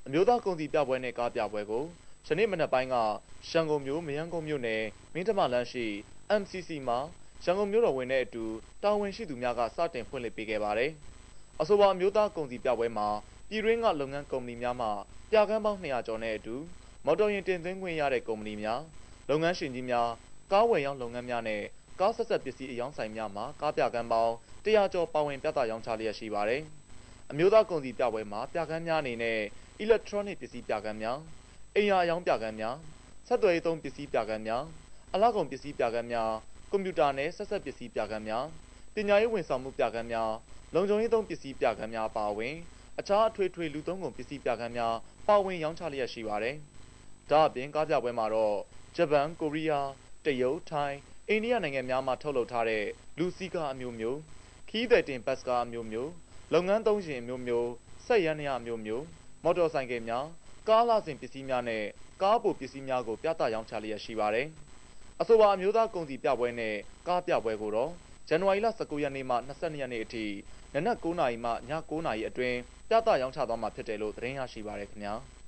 အမျိုးသားကုန်စည်ပြပွဲနဲ့ကားပြပွဲကိုယနေ့မနက်ပိုင်းကရန်ကုန်မြို့မရမ်းကုန်းမြို့နယ်မင်းတမလမ်းရှိ MCC မှာရန်ကုန်မြို့တော်ဝင်တဲ့အတူတာဝန်ရှိသူများကစတင်ဖွင့်လှစ်ပေးခဲ့ပါတယ်။အဆိုပါအမျိုးသားကုန်စည်ပြပွဲမှာပြည်တွင်းကလုပ်ငန်းကုမ္ပဏီများမှပြကန်းပေါင်း200ကျော်နဲ့အတူမော်တော်ယာဉ်တင်သွင်းခွင့်ရတဲ့ကုမ္ပဏီများလုပ်ငန်းရှင်ကြီးများကားဝယ်ရောင်းလုပ်ငန်းများနဲ့ကားဆက်ဆက်ပစ္စည်းအယောင်းဆိုင်များမှာကားပြကန်းပေါင်း100ကျော်ပါဝင်ပြသရောင်းချလျက်ရှိပါတယ်။အမျိုးသားကုန်စည်ပြပွဲမှာပြကန်းများအနေနဲ့ electronic ပစ္စည်းပြကန်းများအိမ်ယာအယောင်းပြကန်းများဆက်သွယ်ရေးသုံးပစ္စည်းပြကန်းများအလှကုန်ပစ္စည်းပြကန်းများကွန်ပျူတာနဲ့ဆက်ဆက်ပစ္စည်းပြကန်းများပညာရေးဝန်ဆောင်မှုပြကန်းများလုံခြုံရေးသုံးပစ္စည်းပြကန်းများပါဝင်အခြားအထွေထွေလူသုံးကုန်ပစ္စည်းပြကန်းများပါဝင်ရောင်းချလျက်ရှိပါတယ်။ဒါအပြင်ကားပြပွဲမှာတော့ဂျပန်ကိုရီးယားတရုတ်ထိုင်းအိန္ဒိယနိုင်ငံများမှာထုတ်လုပ်ထားတဲ့လူစီးကားအမျိုးမျိုးခီးသည်တင်ဘတ်စကားအမျိုးမျိုးလုပ်ငန်းသုံးရှင်အမျိုးမျိုးစက်ယန္တရားအမျိုးမျိုးမော်တော်ဆိုင်ကယ်များကားလစဉ်ပစ္စည်းများနဲ့ကားပိုပစ္စည်းများကိုပြသရောင်းချလျက်ရှိပါတယ်။အဆိုပါအမျိုးသားကုန်စည်ပြပွဲနဲ့ကားပြပွဲကိုတော့ဇန်နဝါရီလ19ရက်နေ့မှ22ရက်နေ့အထိနနက်9:00နာရီမှည9:00နာရီအတွင်းပြသရောင်းချသွားမှာဖြစ်တယ်လို့သတင်းရရှိပါရခင်ဗျာ။